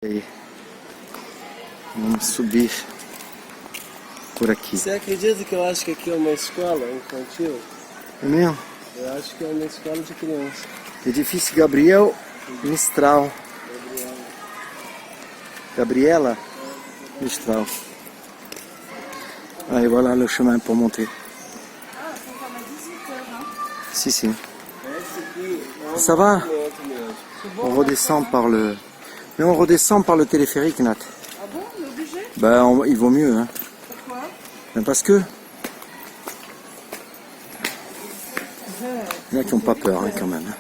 Aí, vamos subir por aqui. Você acredita que eu acho que aqui é uma escola infantil? É mesmo? Eu acho que é uma escola de criança. Edifício Gabriel Mistral. Gabriela Mistral. Allez, voilà le chemin pour monter. Ah, ça va à 18h, hein. Si, si. Esse aqui é um Ça va? documento mesmo. On redescend par le... Mais on redescend par le téléphérique, Nat. Ah bon, on est obligé? Ben, il vaut mieux, hein. Pourquoi? Ben, parce que... Il y en a qui n'ont pas peur, hein, quand même.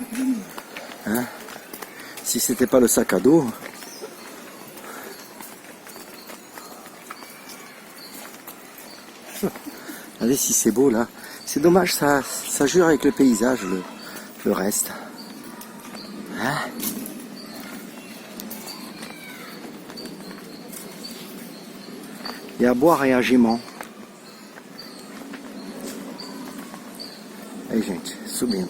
Hein? Si c'était pas le sac à dos... Allez, si c'est beau, là. C'est dommage, ça jure avec le paysage, le reste. Hein? Il y a à boire et à Gimão. Aí, gente, subindo.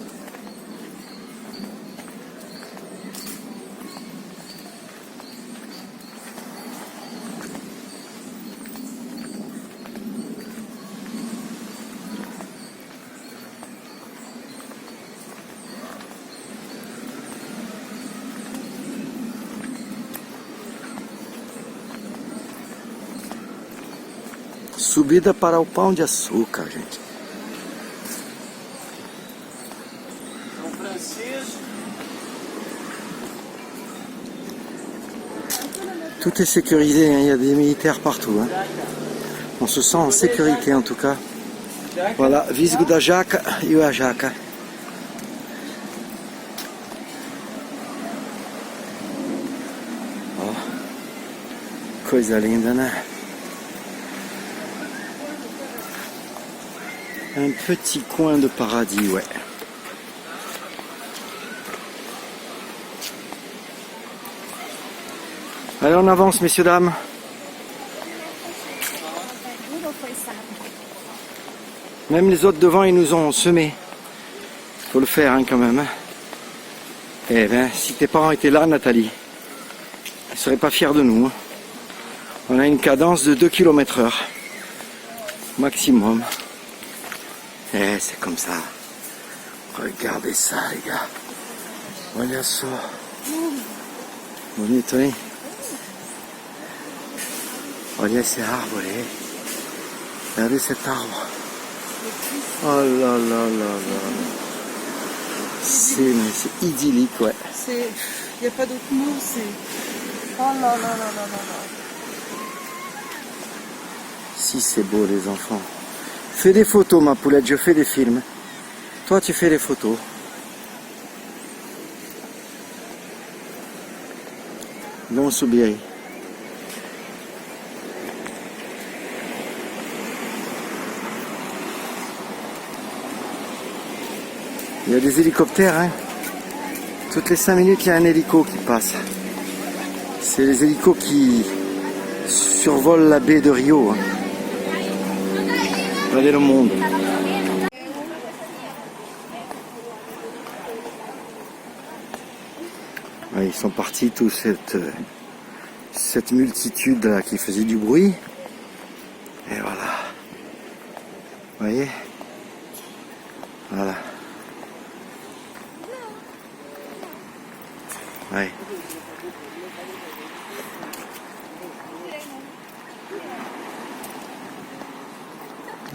Subida para o Pão de Açúcar, gente. São Francisco. Tout est sécurisé, hein. Il y a des militaires partout. Hein. On se sent en sécurité en tout cas. Voilà, Visgo da Jaca e o Jaca. Oh, coisa linda, né? Un petit coin de paradis, ouais. Allez, on avance, messieurs, dames. Même les autres devant, ils nous ont semés. Faut le faire, hein, quand même. Hein. Eh ben, si tes parents étaient là, Nathalie, ils seraient pas fiers de nous. Hein. On a une cadence de 2 km/h. Maximum. Eh, c'est comme ça. Regardez ça, les gars. Olha só. Bonito, hein? Olha esse árvore. Regardez cet arbre. Oh là là là là. C'est idyllique, ouais. Il n'y a pas d'autre mot, c'est... Oh là là là là là là. Si c'est beau, les enfants. Fais des photos, ma poulette, je fais des films. Toi, tu fais des photos. Vamos subir aí. Il y a des hélicoptères, hein. Toutes les 5 minutes, il y a un hélico qui passe. C'est les hélicos qui survolent la baie de Rio. Hein. Regardez le monde. Ouais, ils sont partis, toute cette multitude là qui faisait du bruit. Et voilà. Vous voyez? Voilà. Ouais.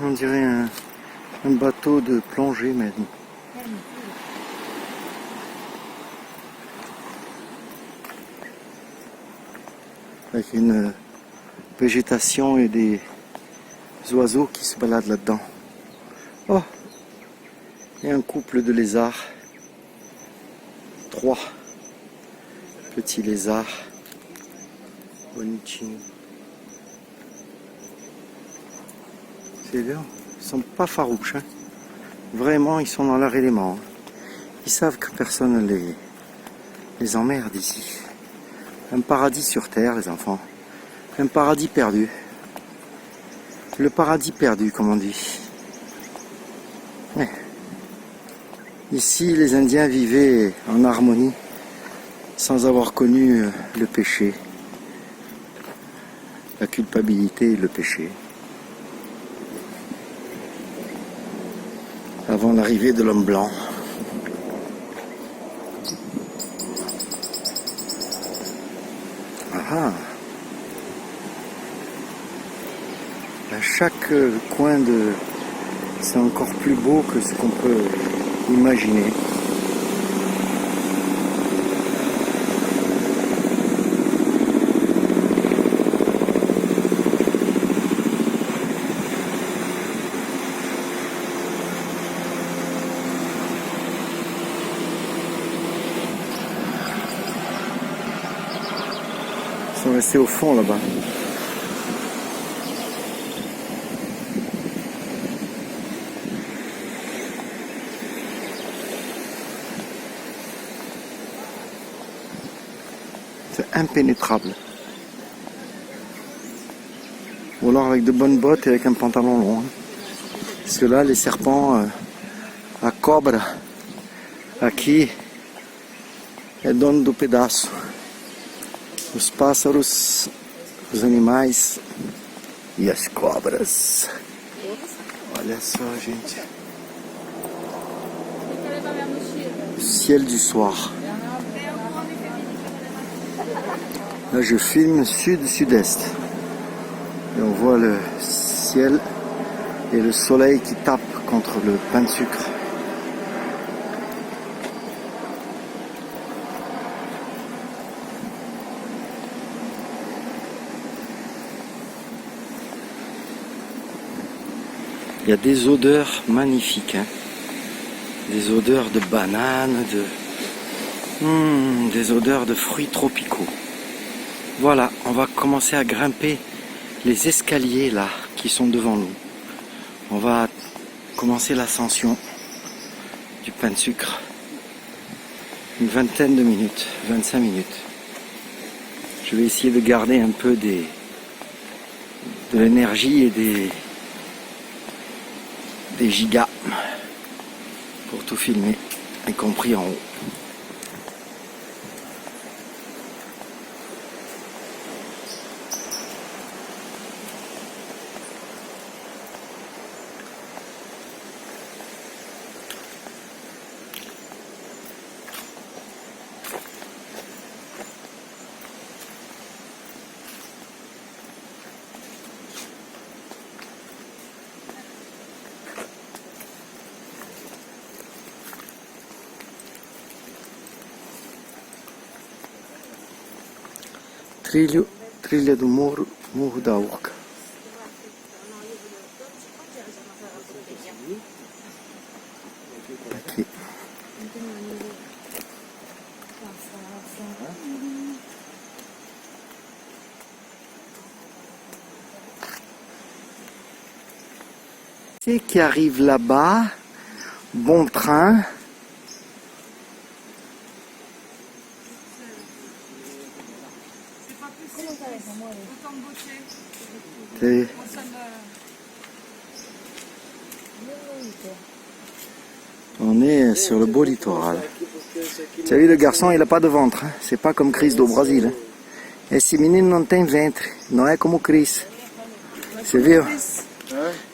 On dirait un bateau de plongée, mais non. Avec une végétation et des oiseaux qui se baladent là-dedans. Oh! Et un couple de lézards. 3 petits lézards. Bonitinho. C'est bien. Ils sont pas farouches. Hein. Vraiment, ils sont dans leur élément. Ils savent que personne ne les emmerde ici. Un paradis sur terre, les enfants. Un paradis perdu. Le paradis perdu, comme on dit. Ouais. Ici, les Indiens vivaient en harmonie, sans avoir connu le péché. la culpabilité et le péché. Avant l'arrivée de l'homme blanc. Ah. À chaque coin de... C'est encore plus beau que ce qu'on peut imaginer. Ils sont restés au fond là-bas. C'est impénétrable. Ou alors avec de bonnes bottes et avec un pantalon long. Hein. Parce que là, les serpents à cobra, aqui, é dono do pedaço. Os pássaros, os animais e as cobras. Olha só, gente. O ciel du soir. Là, je filme sud-sud-est. Et on voit le ciel et le soleil qui tape contre le pain de sucre. Il y a des odeurs magnifiques, hein. Des odeurs de bananes, des odeurs de fruits tropicaux. Voilà, on va commencer à grimper les escaliers là qui sont devant nous. On va commencer l'ascension du pain de sucre. Une vingtaine de minutes, 25 minutes. Je vais essayer de garder un peu de l'énergie et des gigas pour tout filmer, y compris en haut. Trilha do Morro da Urca. Aqui. C'est qui arrive là-bas. Bon train. On est sur le beau littoral. Tu as vu, le garçon, il n'a pas de ventre. Hein? C'est pas comme Chris do Brasil. Hein? Esse menino não tem ventre. Não é como o Chris. Você viu?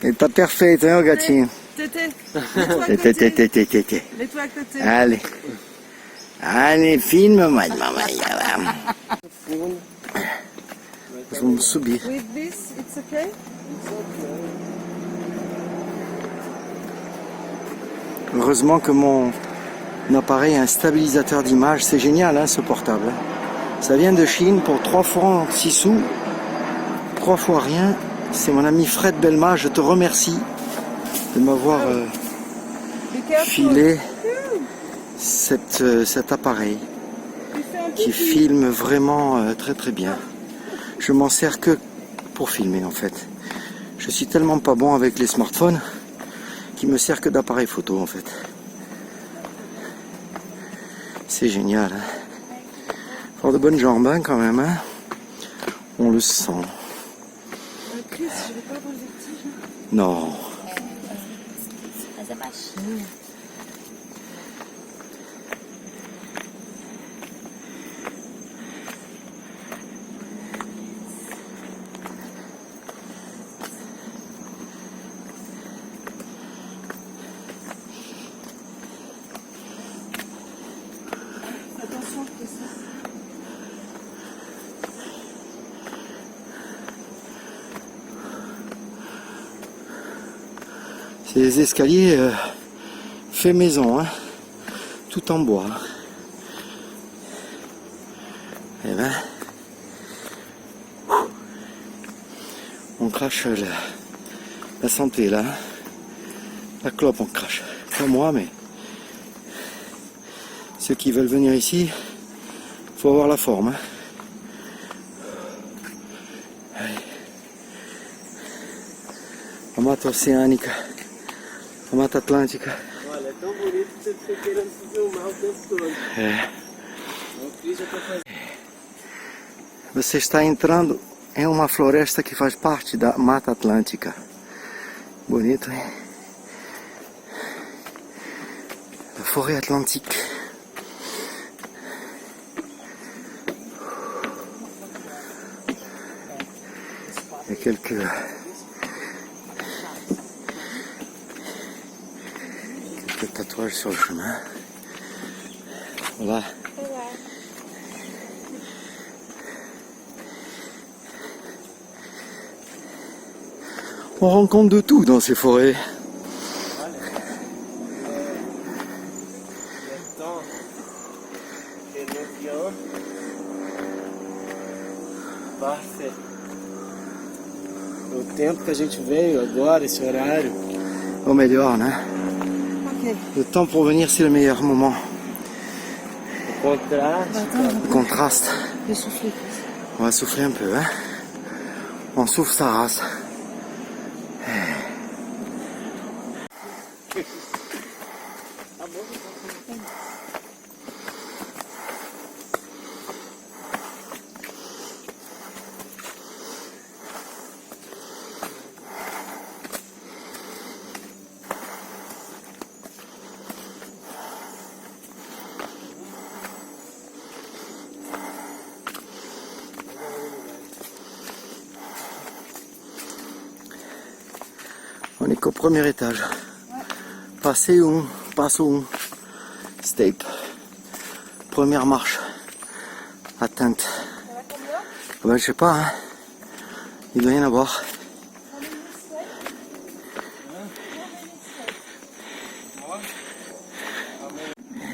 Ele tá perfeito, hein, o gatinho? Tété. Tété. Mets-toi à côté. Allez. Allez, filme, mamãe. Vamos subir. With this, it's okay? Heureusement que mon appareil a un stabilisateur d'image. C'est génial, hein, ce portable. Ça vient de Chine pour 3 francs 6 sous. 3 fois rien. C'est mon ami Fred Belma. Je te remercie de m'avoir filé cet appareil qui filme vraiment très très bien. Je m'en sers que pour filmer en fait. Je suis tellement pas bon avec les smartphones qui me sert que d'appareil photo en fait. C'est génial. Hein. Fort de bonnes jambes hein, quand même. Hein. On le sent. Chris, je vais pas avoir le vertige. Non. C'est des escaliers fait maison, hein, tout en bois. Et ben, on crache la santé là. La clope on crache. Pas moi, mais ceux qui veulent venir ici, faut avoir la forme. Hein. A Mata Oceânica, a Mata Atlântica. Olha, é tão bonito que você fica querendo se filmar o tempo todo. É. O Cris já tá fazendo. Você está entrando em uma floresta que faz parte da Mata Atlântica. Bonito, hein? La forêt atlantique. Il y a quelques tatouages sur le chemin. Voilà. On rencontre de tout dans ces forêts. O tempo que a gente veio agora, esse horário. Au melhor, né? Ok. Le temps pour venir, c'est le meilleur moment. O contraste. Le contraste. Je vais souffler. On va souffler un peu, hein? On souffle sa race. On est qu'au premier étage. Passez où? Passe où? Step. Première marche. Atteinte. Ben, je sais pas, hein. Il doit y en avoir.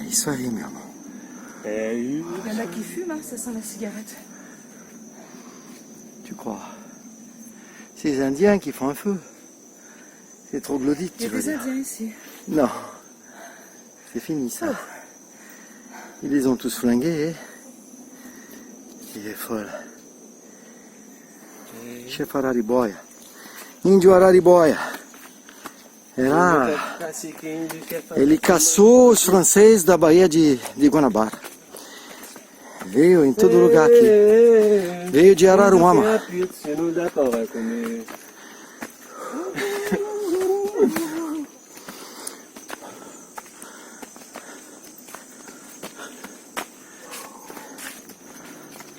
Isso aí, meu irmão. É Il y en a qui fument, hein, ça sent la cigarette. Tu crois? C'est les Indiens qui font un feu. C'est troglodyte, Il y tu a veux des dire. Indiens ici. Non. C'est fini ça. Ils les ont tous flingués. Il est folle. Chef Araribóia. Índio Araribóia. Era... cacique índio quer fazer. Ele caçou os franceses da Baía de Guanabara. Veio em todo lugar aqui. Veio de Araruama. Se não dá pau, vai comer.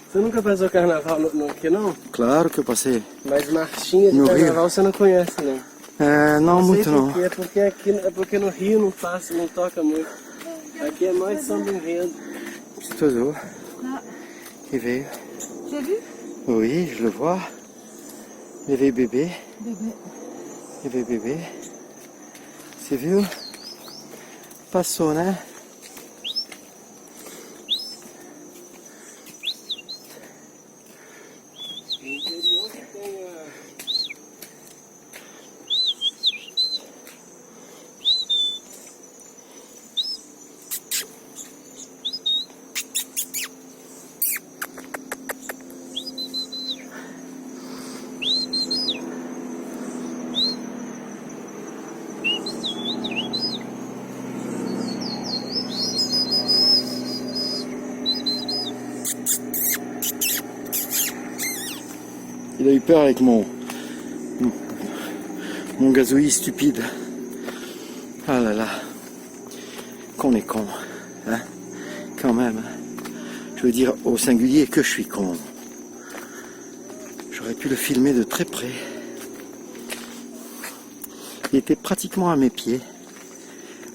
Você nunca passou carnaval aqui não? Claro que eu passei. Mas marchinha de No carnaval você não conhece não? É, não Sei muito por não. quê, é porque aqui é porque no Rio não passa, não toca muito. Aqui é mais samba enredo. Petit oiseau qui veille. Tu as vu? Oui, je le vois. L'éveil bébé. Bébé. L'éveil bébé. C'est viu? Passou, né? No interior que tem a... Il a eu peur avec mon gazouillis stupide. Ah là là. Qu'on est con. Hein? Quand même. Je veux dire au singulier que je suis con. J'aurais pu le filmer de très près. Il était pratiquement à mes pieds.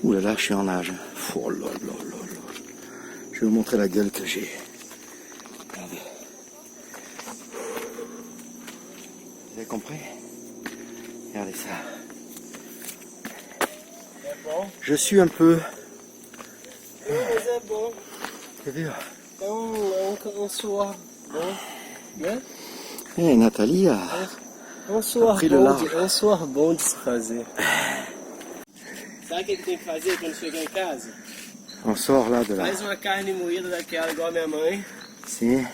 Ouh là là, je suis en nage. Oh là là là là. Je vais vous montrer la gueule que j'ai. Regardez. Vous avez compris? Regardez ça. Bom. Je suis un peu... Mas é bom. T'as vu? É um suor bom, né? Eh, Nathalie a... É um suor Pris le bom, large. é um suor bom de se fazer. Sabe o que ele tem que fazer quando chegar em casa? On sort là de là. Faz uma carne moída daquela igual a minha mãe, Si.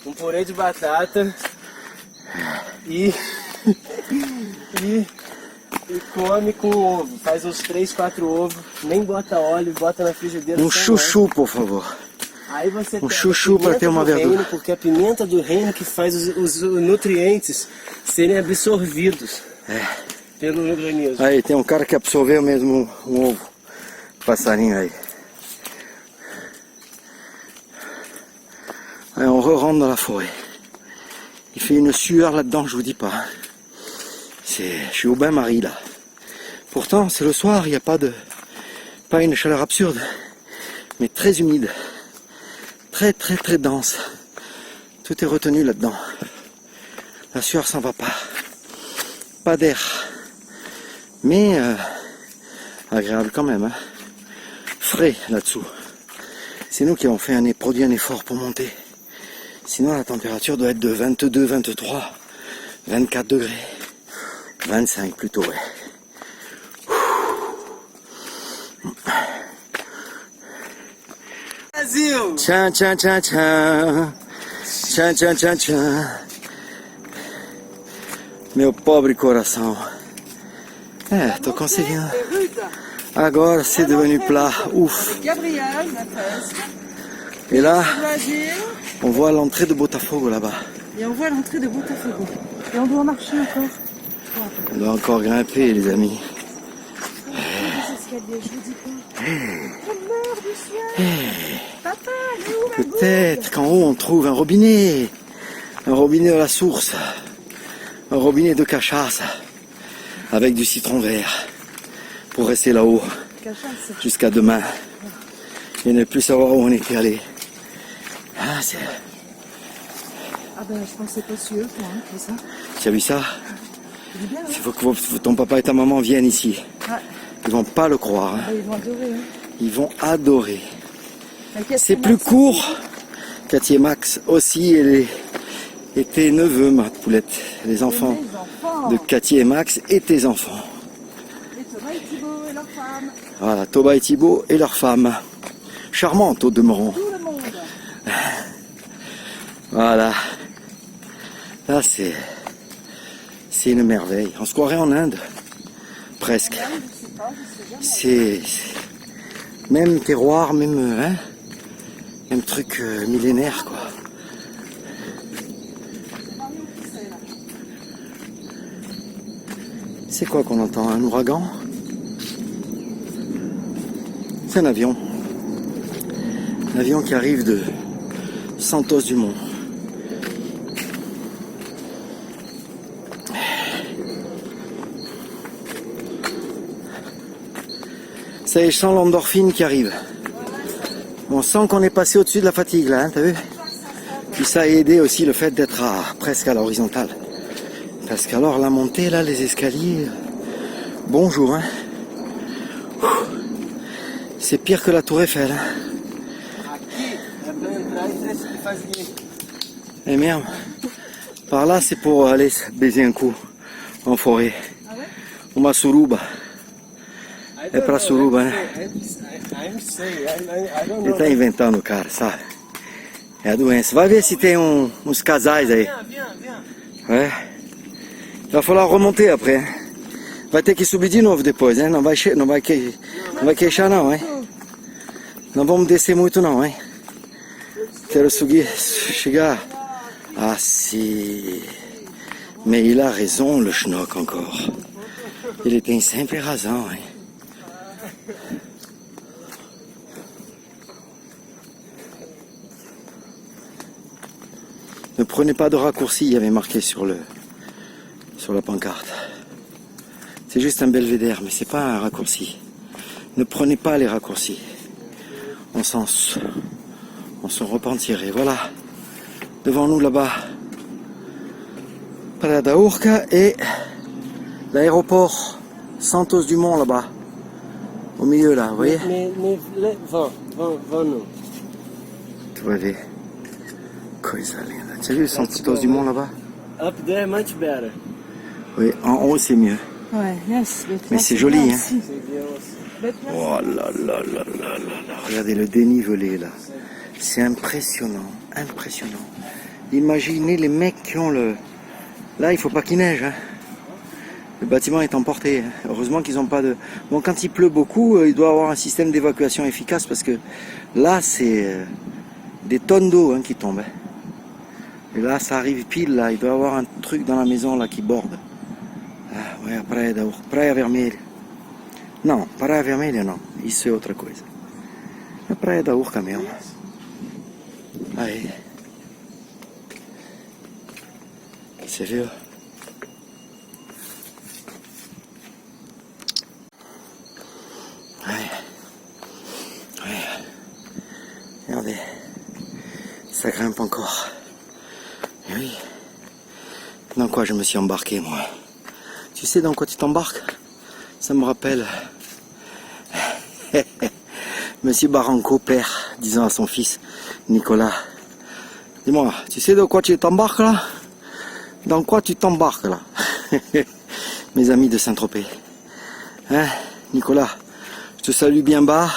um purê de batata e come com ovo. Faz uns 3, 4 ovos, nem bota óleo, bota na frigideira. Um sem chouchou, por favor. óleo. Aí você pega chuchu a pimenta pra ter uma do reino, verdura. porque é a pimenta do reino que faz os nutrientes serem absorvidos pelo organismo. Aí, tem um cara que absorveu mesmo um ovo. Passarinho aí. Aí, on re-rentre dans la forêt. Il fait une sueur là-dedans, je vous dis pas. Je suis au bain-marie là. Pourtant, c'est le soir, il n'y a pas une chaleur absurde, mais très humide. Très très très dense. Tout est retenu là-dedans. La sueur s'en va pas. Pas d'air. Mais agréable quand même. Hein. Frais là-dessous. C'est nous qui avons produit un effort pour monter. Sinon la température doit être de 22, 23, 24 degrés. 25 plutôt, ouais. Brasil! Tchan, tchan, tchan, tchan. Tchan, tchan, tchan, tchan. Meu pobre coração. É, tô conseguindo. C'est rude. Agora c'est devenu plat. Ouf. Gabriel, ma fresque. Et là, Loisir. on voit l'entrée de Botafogo là-bas. Et on voit l'entrée de Botafogo. Et on doit marcher encore. On doit encore grimper, les amis. Les escaliers, je vous dis pas. On meurt du ciel. Papa, elle est où ma gourde? Peut-être qu'en haut on trouve un robinet. Un robinet à la source. Un robinet de cachasse. Avec du citron vert. Pour rester là-haut. Cachasse. Jusqu'à demain. Et ne plus savoir où on était allé. Ah, c'est... Ah ben, je pensais pas sûr, toi, hein, c'est ça. Tu as vu ça? Il est bien, hein. Il faut que ton papa et ta maman viennent ici. Ouais. Ils vont pas le croire. Hein. Ah, ils vont adorer, hein. Ils vont adorer. Mais qu'est-ce C'est que plus Max a court. Cathy et Max aussi et tes neveux, ma poulette. Les fait? enfants Les enfants. de Cathy et Max et tes enfants. Et Thomas et Thibaut et leur femme. Voilà, Toba et Thibaut et leur femme. Charmante au demeurant. Tout le monde. Voilà. Là, c'est une merveille. On se croirait en Inde. Presque. Ah, je sais pas, je sais jamais. C'est même terroir, même truc millénaire, quoi. C'est quoi qu'on entend? Un ouragan? C'est un avion. Un avion qui arrive de Santos Dumont. Ça y est, je sens l'endorphine qui arrive. On sent qu'on est passé au-dessus de la fatigue là, hein, t'as vu? Puis ça a aidé aussi le fait d'être presque à l'horizontale. Parce qu'alors la montée là, les escaliers, bonjour hein. C'est pire que la tour Eiffel. Hein. Aqui é pra entrar e esse que faz aqui. Et merde. Par là c'est pour aller se baiser un coup en forêt. Ah ouais? Uma suruba. I É pra don't know, suruba, né? I'm saying, I don't Ele know. tá inventando, cara, sabe? É a doença. Vai ver se tem uns casais aí. Viens. Ouais. Il va falloir remonter après. Hein. Vai ter que subir de novo depois, hein? Não vai queixar não, hein? Não vamos descer muito não, hein? Quero chegar. Ah si. Mais il a raison, le schnock encore. Ele tem sempre razão, hein? Ne prenez pas de raccourci, il y avait marqué sur la pancarte. C'est juste un belvédère, mais c'est pas un raccourci. Ne prenez pas les raccourcis. On s'en repentirait. Voilà. Devant nous là-bas, Praia da Urca et l'aéroport Santos Dumont là-bas. Au milieu là, vous voyez? Vão não. Tu vas ver. Coisa linda. Tu as vu, São Frutos du Monde là-bas? Up there, much better. Oui, en haut c'est mieux. Ouais, yes. Mais c'est joli, hein. Aussi. Oh là là là là là là. Regardez le dénivelé là. C'est impressionnant, impressionnant. Imaginez les mecs qui ont le... Là, il faut pas qu'il neige, hein. Le bâtiment est emporté. Hein. Heureusement qu'ils n'ont pas de... Bon, quand il pleut beaucoup, il doit avoir un système d'évacuation efficace parce que là, c'est des tonnes d'eau hein, qui tombent. Hein. Et là, ça arrive pile, là. Il doit y avoir un truc dans la maison là qui borde. Ah, ouais, Praia Vermelha. Non, Praia Vermelha non. Isso é outra coisa. É a Praia da Urca mesmo. Aí. Você viu? Aí. Aí. Regardez. Ça grimpe encore. Et oui. Dans quoi je me suis embarqué, moi? Tu sais dans quoi tu t'embarques? Ça me rappelle Monsieur Barranco, père, disant à son fils Nicolas, dis-moi, tu sais de quoi tu t'embarques là? Dans quoi tu t'embarques là? Mes amis de Saint-Tropez. Hein, Nicolas, je te salue bien bas.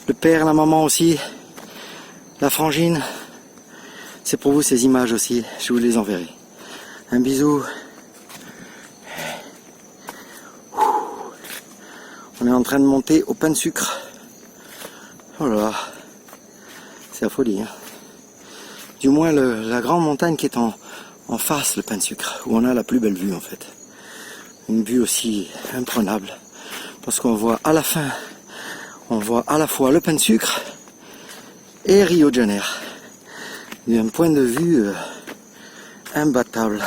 Le père, la maman aussi. La frangine. C'est pour vous ces images aussi, je vous les enverrai. Un bisou. On est en train de monter au pain de sucre. Voilà. C'est la folie. Hein. Du moins la grande montagne qui est en face, le pain de sucre, où on a la plus belle vue en fait. Une vue aussi imprenable. Parce qu'on voit à la fin, on voit à la fois le pain de sucre et Rio de Janeiro. D'un point de vue imbattable.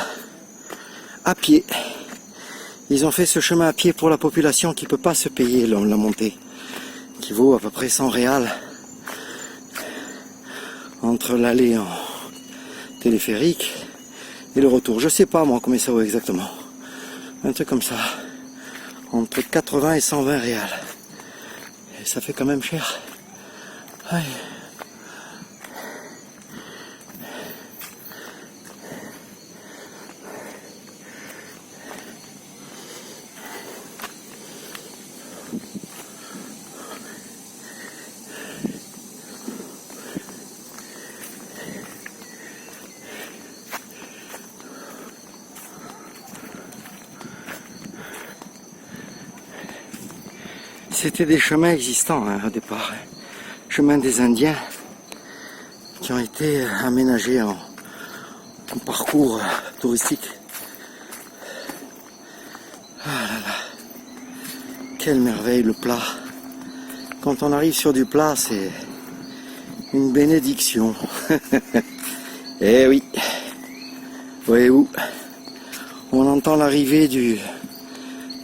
À pied. Ils ont fait ce chemin à pied pour la population qui ne peut pas se payer la montée, qui vaut à peu près 100 réals entre l'aller en téléphérique et le retour. Je sais pas moi combien ça vaut exactement. Un truc comme ça. Entre 80 et 120 réals. Et ça fait quand même cher. Aïe. C'était des chemins existants hein, au départ. Chemins des Indiens qui ont été aménagés en parcours touristique. Ah là là. Quelle merveille le plat. Quand on arrive sur du plat, c'est une bénédiction. Eh oui. Voyez-vous, on entend l'arrivée du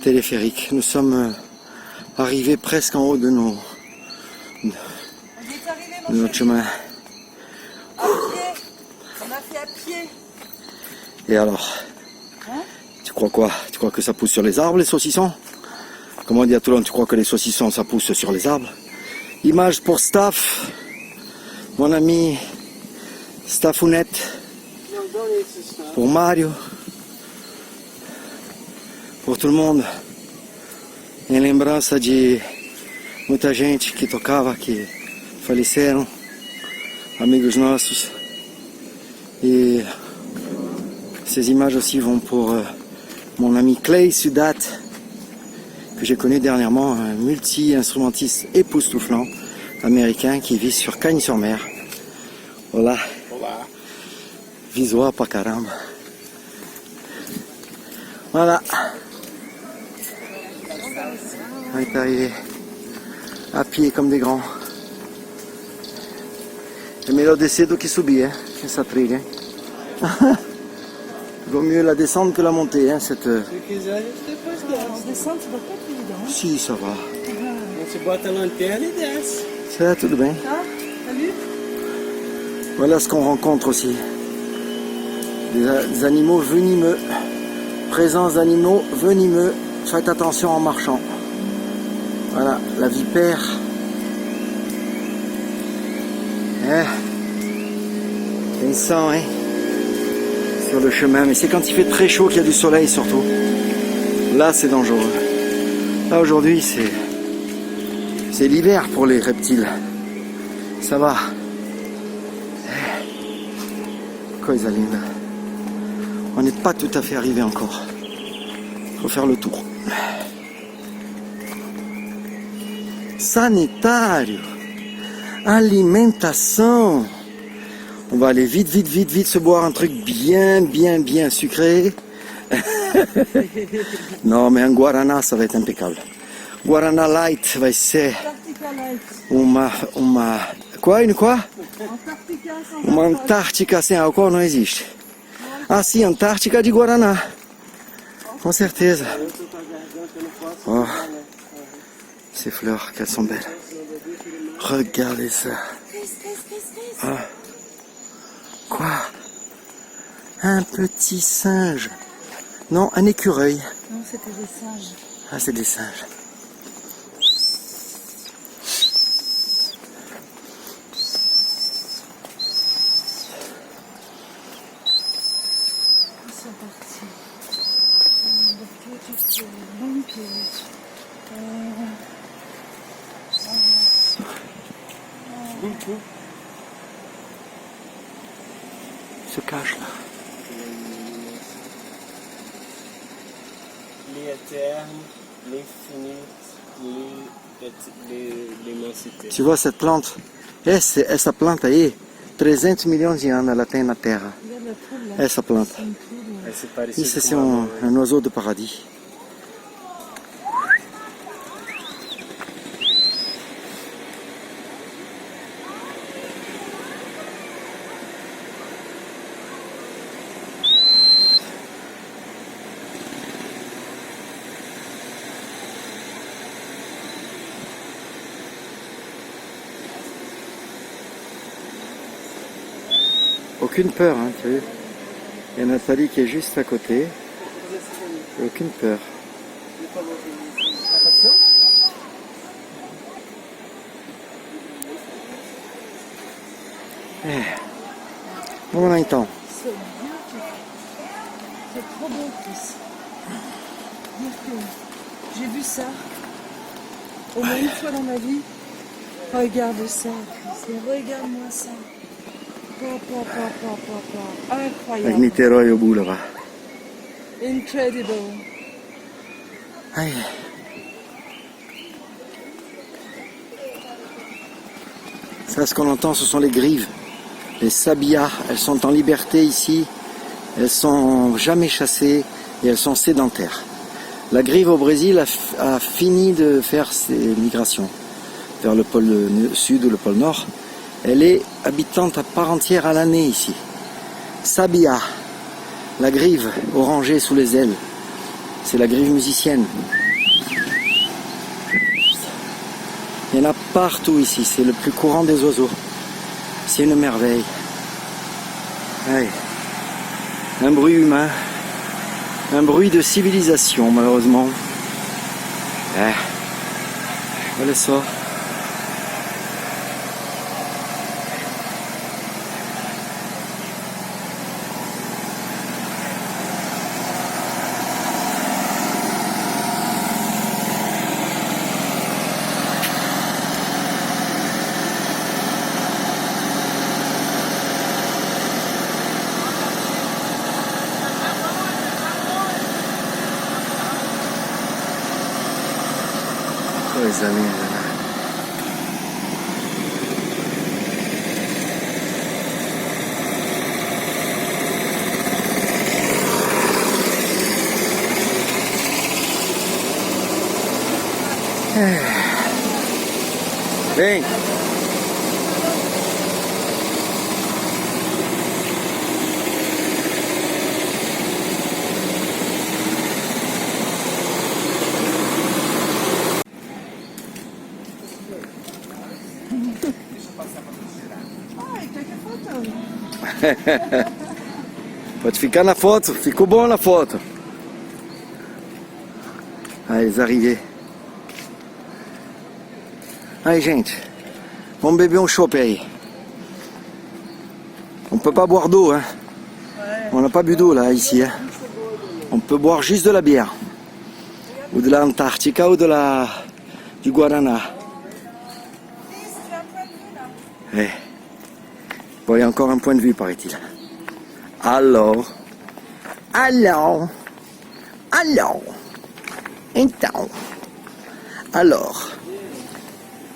téléphérique. Nous sommes arrivés presque en haut de notre chemin. À pied. On a fait à pied. Et alors, Hein? tu crois quoi? Tu crois que ça pousse sur les arbres, les saucissons? Comment on dit à Toulon, tu crois que les saucissons, ça pousse sur les arbres? Image pour Staff, mon ami Staffounette, pour Mario, pour tout le monde. Em lembrança de muita gente que tocava, que faleceram, amigos nossos. Et ces images aussi vont pour mon ami Clay Sudat, que j'ai connu dernièrement, un multi-instrumentiste époustouflant américain qui vit sur Cagnes-sur-Mer. Olá. Olá. Visual pra caramba. Voilà. On est arrivé à pied comme des grands. É melhor descer do que subir, hein, essa trilha. Hein. Vaut mieux la descendre que la monter, hein, cette... Se quiser, a gente depois desce. Descendre, ça doit pas être évident. Hein? Si, ça va. A gente bota a lanterna e desce. Ça, tout bien. Ah, t'as vu? Voilà ce qu'on rencontre aussi. Des animaux venimeux. Présence d'animaux venimeux. Faites attention en marchant. Voilà, la vipère. Il sent, hein, sur le chemin. Mais c'est quand il fait très chaud qu'il y a du soleil surtout. Là, c'est dangereux. Là, aujourd'hui, c'est l'hiver pour les reptiles. Ça va. Coisa linda. On n'est pas tout à fait arrivé encore. Faut faire le tour. Sanitário. Alimentation. On va aller vite, vite, vite, vite se boire un truc bien, bien, bien sucré. Non, mais un Guaraná, ça va être impeccable. Guaraná Light vai ser Antarctica Light. uma... Quoi? Une quoi? Antarctica sans Uma alcool. Antártica sem álcool não existe. Ah, sim, Antártica de Guaraná. Com certeza. Eu tô com a garganta, eu não posso. Oh, ces fleurs, qu'elles sont belles. Regardez ça. Ah. Quoi? Un petit singe. Non, un écureuil. Non, c'était des singes. Ah, c'est des singes. Ils sont partis. D'autres longs pièges. Il se cache là. L'éterne, l'infinite, l'immensité. Tu vois cette plante? Essa planta aí, 300 milhões de anos ela tem na Terra. Regarde la poule là. Essa planta. C'est une poule. É, c'est parecido Isso com c'est uma- un oiseau de paradis. Aucune peur, hein, tu as vu? Il y a Nathalie qui est juste à côté. Aucune peur. Vamos lá então. C'est bien fait. C'est trop beau, Chris. Dire que j'ai vu ça au moins une fois dans ma vie. Regarde ça, Chris. Et regarde-moi ça. Avec Incroyable. Niterói au bout là-bas. Incredible. Aïe. Ça, ce qu'on entend, ce sont les grives. Les sabias, elles sont en liberté ici. Elles sont jamais chassées et elles sont sédentaires. La grive au Brésil a fini de faire ses migrations vers le pôle sud ou le pôle nord. Elle est habitante à part entière à l'année ici. Sabia, la grive orangée sous les ailes. C'est la grive musicienne. Il y en a partout ici, c'est le plus courant des oiseaux. C'est une merveille. Ouais. Un bruit humain, un bruit de civilisation malheureusement. Olha só. Coisa linda, né? Vem! Ai, quer que foto? Pode ficar na foto, ficou bom na foto. Ah, les arrivées. Allez, gente. Vamos beber um chopp aí. On peut pas boire d'eau, hein. On n'a pas bu d'eau là, ici. Hein. On peut boire juste de la bière. Ou de l'Antarctica ou du Guarana. Eh. Bon, il y a encore un point de vue, paraît-il. Alors.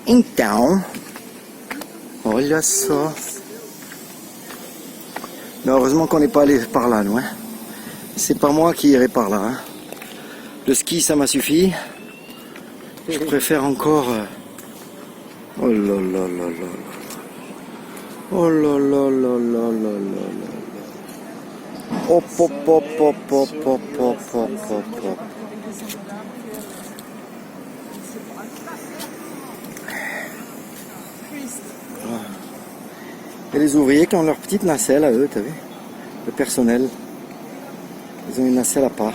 Então. Olha só. Mais heureusement qu'on n'est pas allé par là, nous. Hein. C'est pas moi qui irai par là. Hein. Le ski, ça m'a suffi. Je préfère encore... Oh là là là là là. Oh là là là là là là là. Hop hop hop hop hop hop hop hop hop hop. Et les ouvriers qui ont leur petite nacelle à eux, t'as vu? Le personnel. Ils ont une nacelle à part.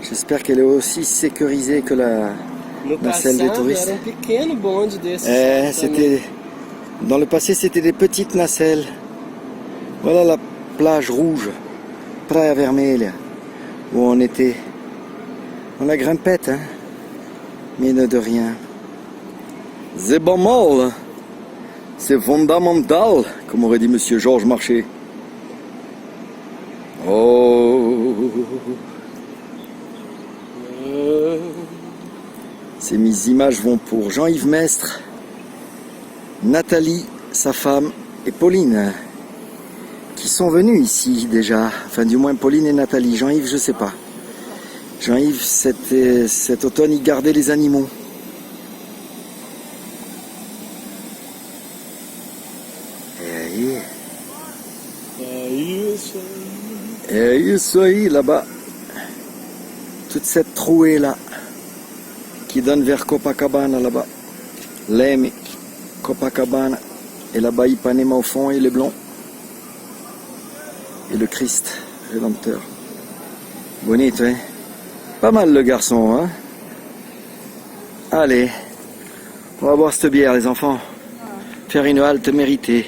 J'espère qu'elle est aussi sécurisée que la nacelle des touristes. Era pequeno bonde desses. C'était... Dans le passé, c'était des petites nacelles. Voilà la plage rouge, Praia Vermelha, où on était. On la grimpette, hein, mine de rien. C'est pas mal, c'est fondamental, comme aurait dit Monsieur Georges Marchais. Oh. Ces mises images vont pour Jean-Yves Mestre, Nathalie, sa femme, et Pauline, qui sont venus ici déjà. Enfin, du moins Pauline et Nathalie. Jean-Yves, je sais pas. Jean-Yves, cet automne, il gardait les animaux. Et isso aí, là-bas. Toute cette trouée là, qui donne vers Copacabana là-bas. Leme, Copacabana, et là-bas Ipanema au fond, et les blonds. Et le Christ rédempteur. Bonito, hein? Pas mal le garçon, hein? Allez, on va boire cette bière, les enfants. Faire une halte méritée.